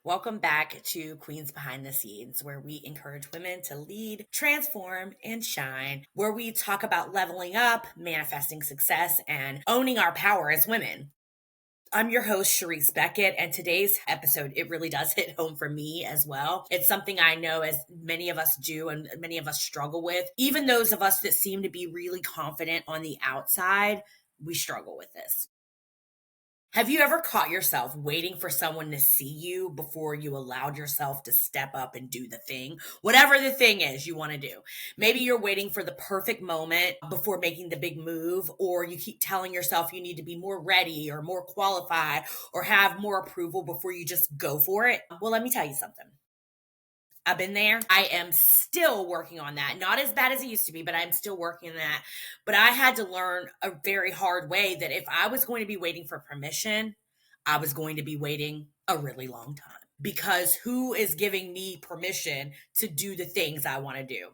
Welcome back to Queens Behind the Scenes, where we encourage women to lead, transform, and shine, where we talk about leveling up, manifesting success, and owning our power as women. I'm your host, Sharice Beckett, and today's episode, it really does hit home for me as well. It's something I know as many of us do and many of us struggle with. Even those of us that seem to be really confident on the outside, we struggle with this. Have you ever caught yourself waiting for someone to see you before you allowed yourself to step up and do the thing? Whatever the thing is you want to do. Maybe you're waiting for the perfect moment before making the big move, or you keep telling yourself you need to be more ready or more qualified or have more approval before you just go for it. Well, let me tell you something. I've been there. I am still working on that. Not as bad as it used to be, but I'm still working on that. But I had to learn a very hard way that if I was going to be waiting for permission, I was going to be waiting a really long time. Because who is giving me permission to do the things I want to do?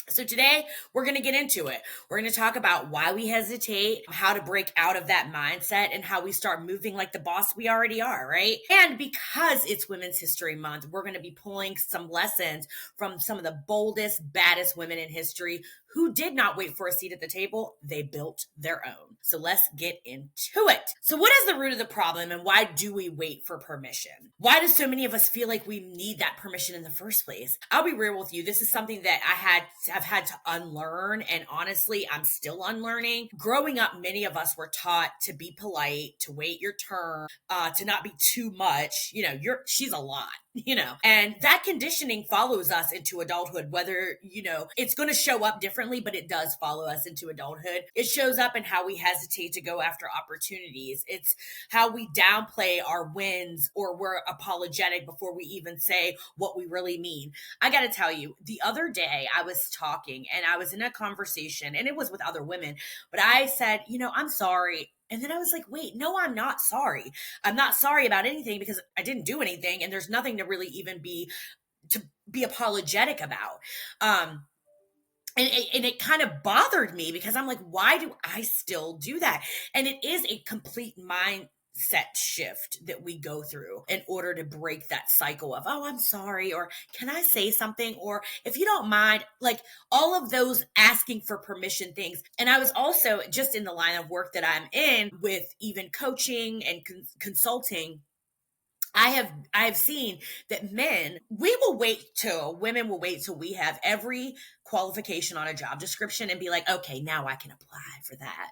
So today we're going to get into it. We're going to talk about why we hesitate, how to break out of that mindset, and how we start moving like the boss we already are, right? And because it's Women's History Month, we're going to be pulling some lessons from some of the boldest, baddest women in history who did not wait for a seat at the table. They built their own. So let's get into it. So what is the root of the problem, and why do we wait for permission? Why do so many of us feel like we need that permission in the first place? I'll be real with you. This is something that I've had to unlearn, and honestly, I'm still unlearning. Growing up, many of us were taught to be polite, to wait your turn, to not be too much. She's a lot, and that conditioning follows us into adulthood, whether, it's going to show up differently, but it does follow us into adulthood. It shows up in how we hesitate to go after opportunities. It's how we downplay our wins, or we're apologetic before we even say what we really mean. I got to tell you, the other day I was talking and I was in a conversation, and it was with other women, but I said, I'm sorry. And then I was like, wait, no, I'm not sorry. I'm not sorry about anything because I didn't do anything. And there's nothing to really even be apologetic about. And it kind of bothered me because I'm like, why do I still do that? And it is a complete mindset shift that we go through in order to break that cycle of, oh, I'm sorry, or can I say something? Or if you don't mind, like all of those asking for permission things. And I was also just in the line of work that I'm in with even coaching and consulting. I have seen that women will wait till we have every qualification on a job description and be like, okay, now I can apply for that.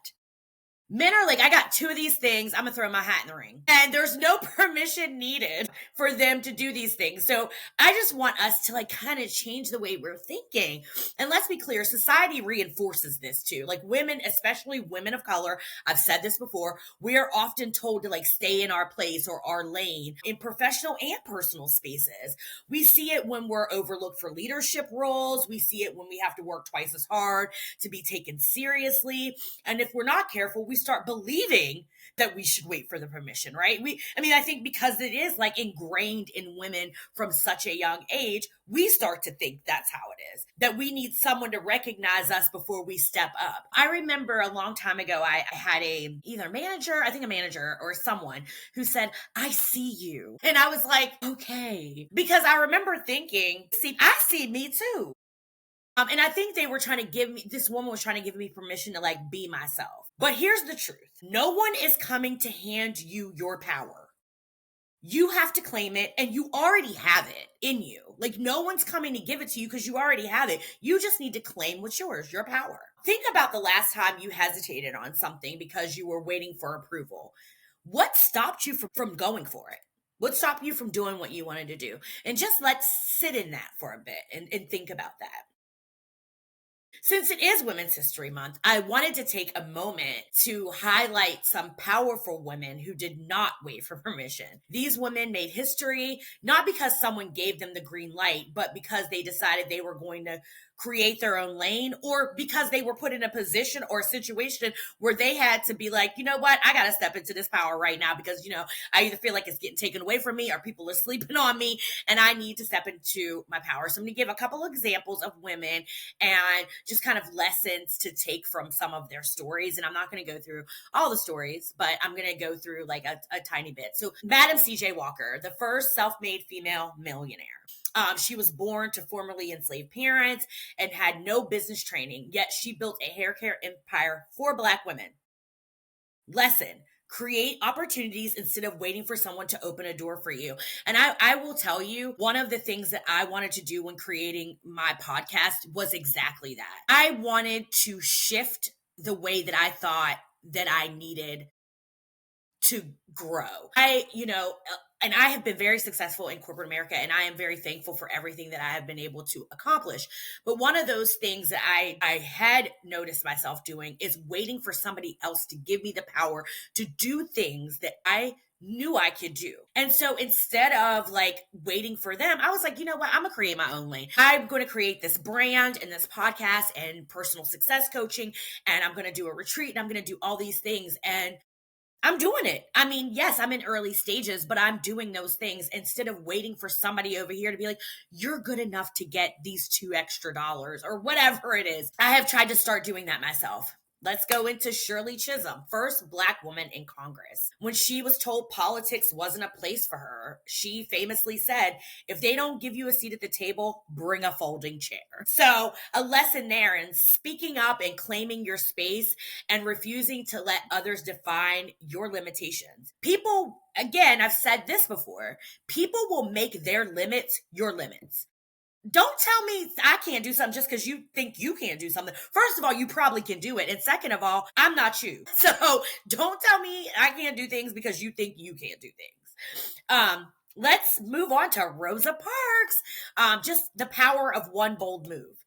Men are like, I got two of these things. I'm going to throw my hat in the ring. And there's no permission needed for them to do these things. So I just want us to kind of change the way we're thinking. And let's be clear, society reinforces this too. Like women, especially women of color, I've said this before, we are often told to stay in our place or our lane in professional and personal spaces. We see it when we're overlooked for leadership roles. We see it when we have to work twice as hard to be taken seriously. And if we're not careful, we start believing that we should wait for the permission, right? I think because it is ingrained in women from such a young age, we start to think that's how it is, that we need someone to recognize us before we step up. I remember a long time ago, I had either a manager or someone who said, I see you. And I was like, okay, because I remember thinking, see, I see me too. And I think this woman was trying to give me permission to be myself. But here's the truth. No one is coming to hand you your power. You have to claim it, and you already have it in you. No one's coming to give it to you because you already have it. You just need to claim what's yours, your power. Think about the last time you hesitated on something because you were waiting for approval. What stopped you from going for it? What stopped you from doing what you wanted to do? And just let's sit in that for a bit and think about that. Since it is Women's History Month, I wanted to take a moment to highlight some powerful women who did not wait for permission. These women made history, not because someone gave them the green light, but because they decided they were going to create their own lane, or because they were put in a position or a situation where they had to be like, you know what, I got to step into this power right now because, I either feel like it's getting taken away from me or people are sleeping on me and I need to step into my power. So I'm going to give a couple examples of women and just kind of lessons to take from some of their stories. And I'm not going to go through all the stories, but I'm going to go through like a tiny bit. So Madam C.J. Walker, the first self-made female millionaire. She was born to formerly enslaved parents and had no business training, yet she built a hair care empire for Black women. Lesson: create opportunities instead of waiting for someone to open a door for you. And I will tell you, one of the things that I wanted to do when creating my podcast was exactly that. I wanted to shift the way that I thought that I needed to grow. And I have been very successful in corporate America, and I am very thankful for everything that I have been able to accomplish. But one of those things that I had noticed myself doing is waiting for somebody else to give me the power to do things that I knew I could do. And so instead of like waiting for them, I was like, you know what? I'm going to create my own lane. I'm going to create this brand and this podcast and personal success coaching, and I'm going to do a retreat, and I'm going to do all these things. And I'm doing it. I mean, yes, I'm in early stages, but I'm doing those things instead of waiting for somebody over here to be like, you're good enough to get these $2 extra or whatever it is. I have tried to start doing that myself. Let's go into Shirley Chisholm, first Black woman in Congress. When she was told politics wasn't a place for her, she famously said, if they don't give you a seat at the table, bring a folding chair. So a lesson there in speaking up and claiming your space and refusing to let others define your limitations. People, again, I've said this before, people will make their limits your limits. Don't tell me I can't do something just because you think you can't do something. First of all, you probably can do it. And second of all, I'm not you. So don't tell me I can't do things because you think you can't do things. Let's move on to Rosa Parks. Just the power of one bold move.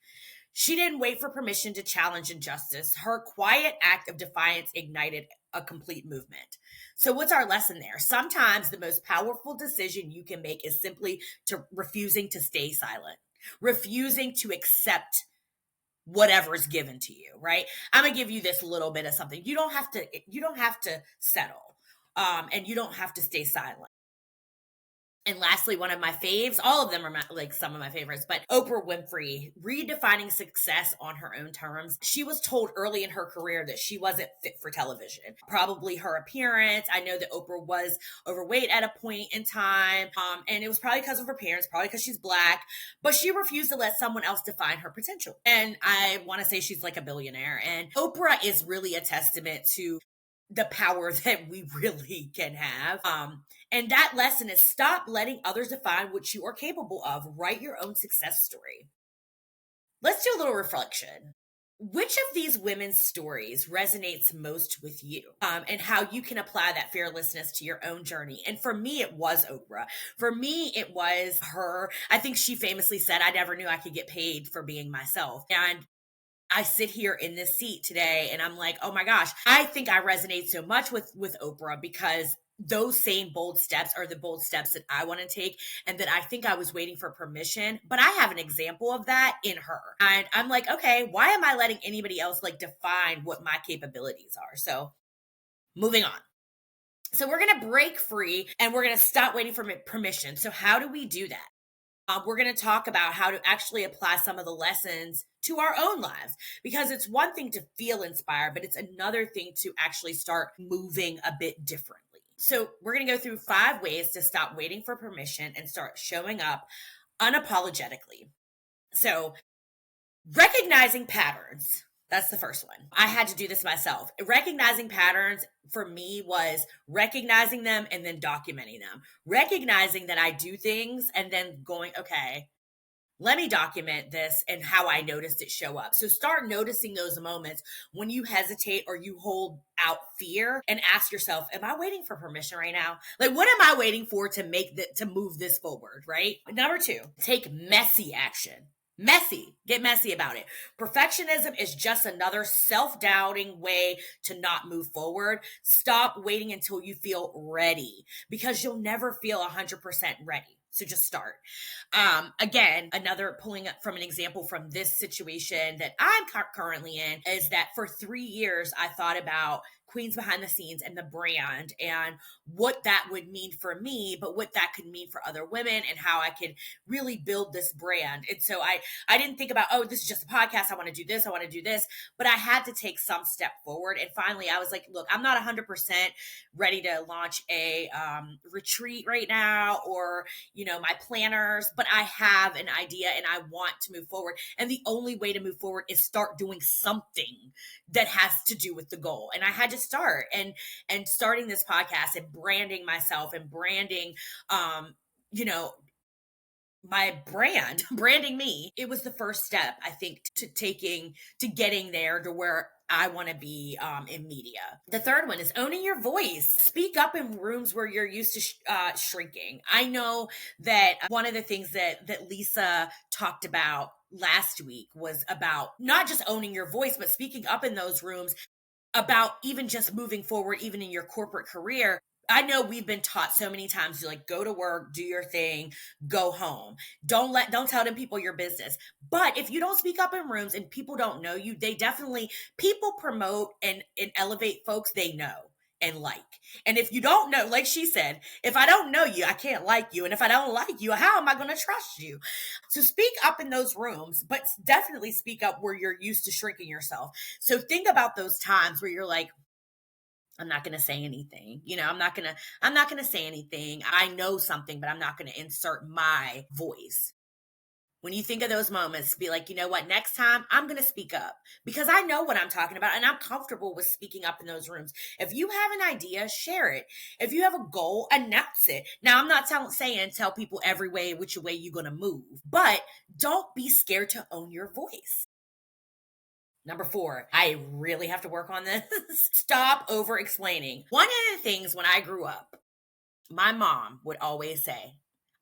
She didn't wait for permission to challenge injustice. Her quiet act of defiance ignited a complete movement. So what's our lesson there? Sometimes the most powerful decision you can make is simply refusing to stay silent, refusing to accept whatever is given to you, right? I'm going to give you this little bit of something. You don't have to settle. And you don't have to stay silent. And lastly, one of my faves, all of them are like some of my favorites, but Oprah Winfrey, redefining success on her own terms. She was told early in her career that she wasn't fit for television. Probably her appearance. I know that Oprah was overweight at a point in time. And it was probably because of her parents, probably because she's Black, but she refused to let someone else define her potential. And I want to say she's like a billionaire. And Oprah is really a testament to the power that we really can have. And that lesson is stop letting others define what you are capable of. Write your own success story. Let's do a little reflection. Which of these women's stories resonates most with you, and how you can apply that fearlessness to your own journey? And for me, it was Oprah. For me, it was her. I think she famously said, I never knew I could get paid for being myself. And I sit here in this seat today and I'm like, oh my gosh, I think I resonate so much with Oprah because those same bold steps are the bold steps that I want to take and that I think I was waiting for permission. But I have an example of that in her. And I'm like, okay, why am I letting anybody else like define what my capabilities are? So moving on. So we're going to break free and we're going to stop waiting for permission. So how do we do that? We're going to talk about how to actually apply some of the lessons to our own lives, because it's one thing to feel inspired, but it's another thing to actually start moving a bit differently. So we're going to go through 5 ways to stop waiting for permission and start showing up unapologetically. So recognizing patterns. That's the first one. I had to do this myself. Recognizing patterns for me was recognizing them and then documenting them. Recognizing that I do things and then going, okay, let me document this and how I noticed it show up. So start noticing those moments when you hesitate or you hold out fear and ask yourself, am I waiting for permission right now? Like, what am I waiting for to move this forward, right? Number 2, take messy action. Get messy about it. Perfectionism is just another self-doubting way to not move forward. Stop waiting until you feel ready, because you'll never feel 100% ready. So just start. Again, another pulling up from an example from this situation that I'm currently in is that for 3 years, I thought about Queens Behind the Scenes and the brand and what that would mean for me, but what that could mean for other women and how I could really build this brand. And so I didn't think about, oh, this is just a podcast. I want to do this. I want to do this. But I had to take some step forward. And finally, I was like, look, I'm not 100% ready to launch a retreat right now or, my planners, but I have an idea and I want to move forward. And the only way to move forward is start doing something that has to do with the goal. And I had to start and starting this podcast and branding myself and branding, you know, my brand, branding me. It was the first step, I think, to getting there to where I want to be in media. The third one is owning your voice. Speak up in rooms where you're used to shrinking. I know that one of the things that Lisa talked about last week was about not just owning your voice, but speaking up in those rooms about even just moving forward, even in your corporate career. I know we've been taught so many times to like go to work, do your thing, go home. Don't tell them people your business. But if you don't speak up in rooms and people don't know you, people promote and elevate folks they know and like. And if you don't know, like she said, if I don't know you, I can't like you. And if I don't like you, how am I going to trust you? So speak up in those rooms, but definitely speak up where you're used to shrinking yourself. So think about those times where you're like, I'm not going to say anything. I'm not going to say anything. I know something, but I'm not going to insert my voice. When you think of those moments, be like, you know what, next time I'm going to speak up because I know what I'm talking about and I'm comfortable with speaking up in those rooms. If you have an idea, share it. If you have a goal, announce it. Now, I'm not saying tell people every way, which way you're going to move, but don't be scared to own your voice. Number 4, I really have to work on this. Stop over explaining. One of the things when I grew up, my mom would always say,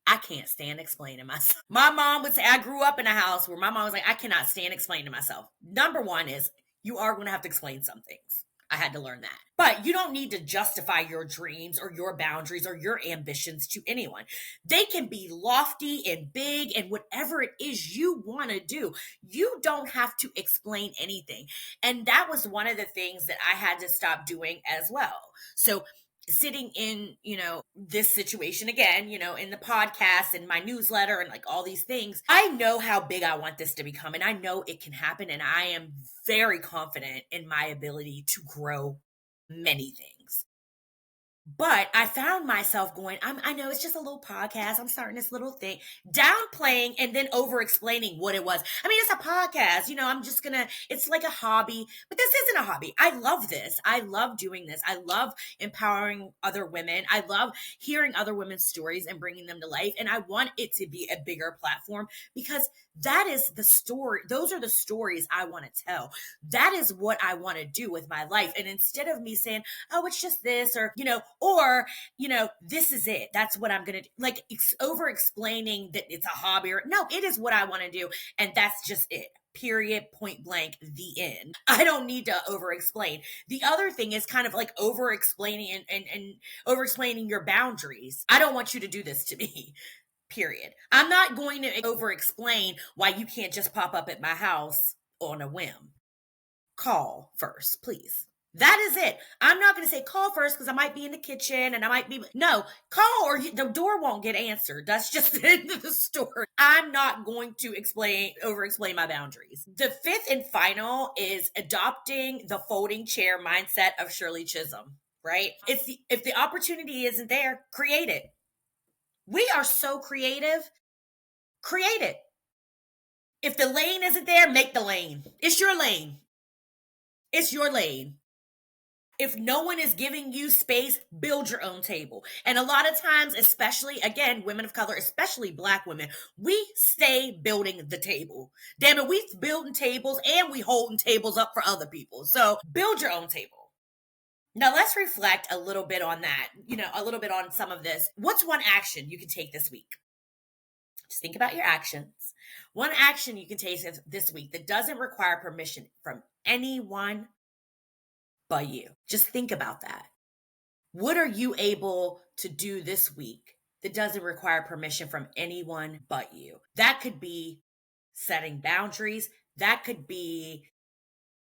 I can't stand explaining myself. My mom would say, I grew up in a house where my mom was like, I cannot stand explaining myself. Number 1 is you are going to have to explain some things. I had to learn that. But you don't need to justify your dreams or your boundaries or your ambitions to anyone. They can be lofty and big and whatever it is you want to do. You don't have to explain anything. And that was one of the things that I had to stop doing as well. So sitting in, this situation again, in the podcast and my newsletter and like all these things, I know how big I want this to become and I know it can happen. And I am very confident in my ability to grow many things. But I found myself going, I know it's just a little podcast. I'm starting this little thing, downplaying and then over explaining what it was. I mean, it's a podcast, I'm just it's like a hobby, but this isn't a hobby. I love this. I love doing this. I love empowering other women. I love hearing other women's stories and bringing them to life. And I want it to be a bigger platform because that is the story. Those are the stories I want to tell. That is what I want to do with my life. And instead of me saying, oh, it's just this, or, this is it. That's what I'm going to do. Like over explaining that it's a hobby or no, it is what I want to do. And that's just it. Period, point blank, the end. I don't need to over explain. The other thing is kind of like over explaining and over explaining your boundaries. I don't want you to do this to me. Period. I'm not going to over explain why you can't just pop up at my house on a whim. Call first, please. That is it. I'm not going to say call first because I might be in the kitchen and I might be. No, call or the door won't get answered. That's just the end of the story. I'm not going to over explain my boundaries. The 5th and final is adopting the folding chair mindset of Shirley Chisholm, right? If the opportunity isn't there, create it. We are so creative. Create it. If the lane isn't there, make the lane. It's your lane. It's your lane. If no one is giving you space, build your own table. And a lot of times, especially, again, women of color, especially Black women, we stay building the table. Damn it, we building tables and we holding tables up for other people. So build your own table. Now let's reflect a little bit on that, a little bit on some of this. What's one action you can take this week? Just think about your actions. One action you can take this week that doesn't require permission from anyone but you. Just think about that. What are you able to do this week that doesn't require permission from anyone but you. That could be setting boundaries. That could be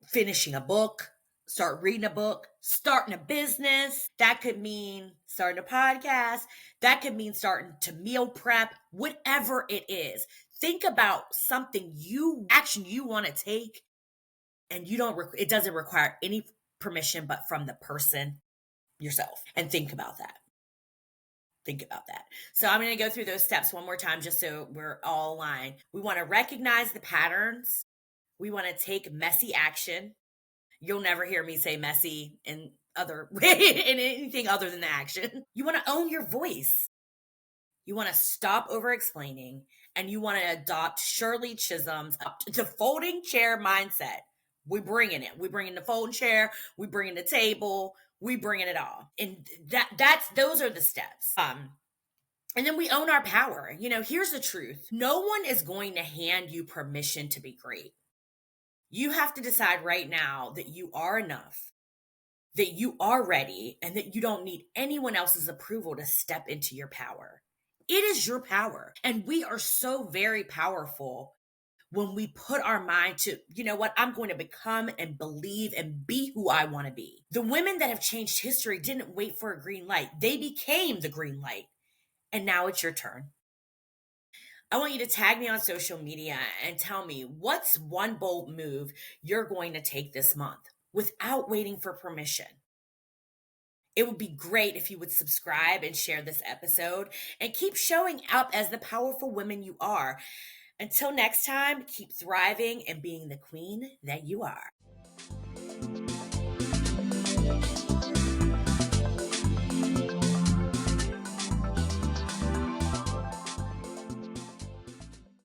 finishing a book, start reading a book, starting a business. That could mean starting a podcast. That could mean starting to meal prep, whatever it is. Think about something action you want to take, and it doesn't require any permission but from the person yourself. And think about that. Think about that. So I'm going to go through those steps one more time just so we're all aligned. We want to recognize the patterns. We want to take messy action. You'll never hear me say messy in anything other than the action. You want to own your voice. You want to stop over explaining, and you want to adopt Shirley Chisholm's the folding chair mindset. We bring in it. We bring in the folding chair. We bring in the table. We bring in it all. And those are the steps. And then we own our power. Here's the truth. No one is going to hand you permission to be great. You have to decide right now that you are enough, that you are ready, and that you don't need anyone else's approval to step into your power. It is your power. And we are so very powerful when we put our mind to, you know what, I'm going to become and believe and be who I want to be. The women that have changed history didn't wait for a green light. They became the green light. And now it's your turn. I want you to tag me on social media and tell me what's one bold move you're going to take this month without waiting for permission. It would be great if you would subscribe and share this episode and keep showing up as the powerful women you are. Until next time, keep thriving and being the queen that you are.